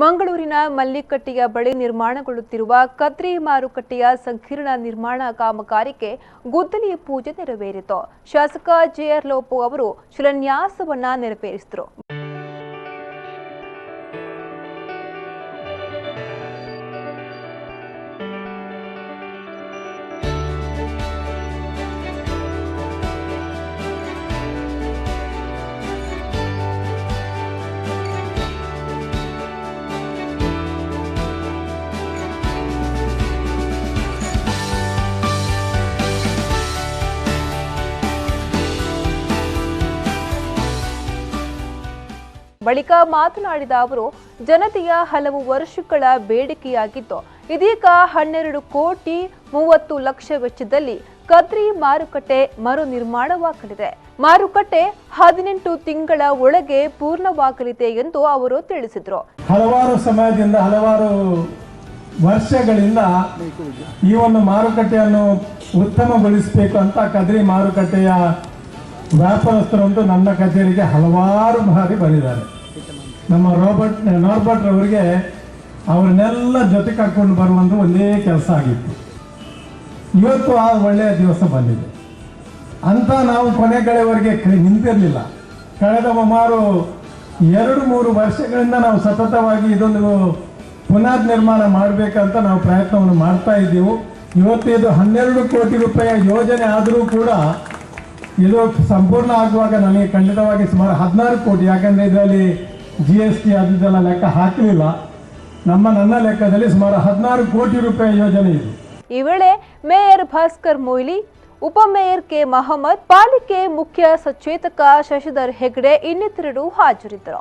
ಮಂಗಳೂರಿನ ಮಲ್ಲಿಕಟ್ಟೆಯ ಬಳಿ ನಿರ್ಮಾಣಗೊಳ್ಳುತ್ತಿರುವ ಕದ್ರಿ ಮಾರುಕಟ್ಟೆಯ ಸಂಕೀರ್ಣ ನಿರ್ಮಾಣ ಕಾಮಗಾರಿಗೆ ಗುದ್ದಲಿ ಪೂಜೆ ನೆರವೇರಿತು. ಶಾಸಕ J.R.Lobo ಅವರು ಶಿಲಾನ್ಯಾಸವನ್ನ ನೆರವೇರಿಸಿದರು. ಬಳಿಕ ಮಾತನಾಡಿದ ಅವರು, ಜನತೆಯ ಹಲವು ವರ್ಷಗಳ ಬೇಡಿಕೆಯಾಗಿದ್ದು ಇದೀಗ 12 ಕೋಟಿ 30 ಲಕ್ಷ ವೆಚ್ಚದಲ್ಲಿ ಕದ್ರಿ ಮಾರುಕಟ್ಟೆ ಮರು ನಿರ್ಮಾಣವಾಗಲಿದೆ. ಮಾರುಕಟ್ಟೆ 18 ತಿಂಗಳ ಒಳಗೆ ಪೂರ್ಣವಾಗಲಿದೆ ಎಂದು ಅವರು ತಿಳಿಸಿದರು. ಹಲವಾರು ಸಮಯದಿಂದ ಹಲವಾರು ವರ್ಷಗಳಿಂದ ಈ ಒಂದು ಮಾರುಕಟ್ಟೆಯನ್ನು ಉತ್ತಮಗೊಳಿಸಬೇಕು ಅಂತ ಕದ್ರಿ ಮಾರುಕಟ್ಟೆಯ ವ್ಯಾಪಾರಸ್ಥರಂತೂ ನನ್ನ ಕಚೇರಿಗೆ ಹಲವಾರು ಬಾರಿ ಬಂದಿದ್ದಾರೆ. ನಮ್ಮ ನಾರ್ಬರ್ಟ್ ಅವರಿಗೆ ಅವ್ರನ್ನೆಲ್ಲ ಜೊತೆ ಕರ್ಕೊಂಡು ಬರುವಂತ ಒಂದೇ ಕೆಲಸ ಆಗಿತ್ತು. ಇವತ್ತು ಆ ಒಳ್ಳೆಯ ದಿವಸ ಬಂದಿದೆ ಅಂತ ನಾವು ಕೊನೆಗಳವರೆಗೆ ನಿಂತಿರಲಿಲ್ಲ. ಕಳೆದ ಸುಮಾರು 2-3 ವರ್ಷಗಳಿಂದ ನಾವು ಸತತವಾಗಿ ಇದೊಂದು ಪುನರ್ ನಿರ್ಮಾಣ ಮಾಡಬೇಕಂತ ನಾವು ಪ್ರಯತ್ನವನ್ನು ಮಾಡ್ತಾ ಇದ್ದೀವಿ. ಇವತ್ತು ಇದು 12 ಕೋಟಿ ರೂಪಾಯಿ ಯೋಜನೆ ಆದರೂ ಕೂಡ ಇದು ಸಂಪೂರ್ಣ ಆಗುವಾಗ ನನಗೆ ಖಂಡಿತವಾಗಿ ಸುಮಾರು 16 ಕೋಟಿ, ಯಾಕಂದರೆ ಇದರಲ್ಲಿ GST ಅದೆಲ್ಲ ಲೆಕ್ಕ ಹಾಕಲಿಲ್ಲ. ನನ್ನ ಲೆಕ್ಕದಲ್ಲಿ ಸುಮಾರು 16 ಕೋಟಿ ರೂಪಾಯಿ ಯೋಜನೆ ಇದೆ. ಈ ವೇಳೆ ಮೇಯರ್ ಭಾಸ್ಕರ್ ಮೊಯ್ಲಿ, ಉಪಮೇಯರ್ ಕೆ ಮಹಮ್ಮದ್, ಪಾಲಿಕೆ ಮುಖ್ಯ ಸಚೇತಕ ಶಶಿಧರ್ ಹೆಗ್ಡೆ ಇನ್ನಿತರರು ಹಾಜರಿದ್ದರು.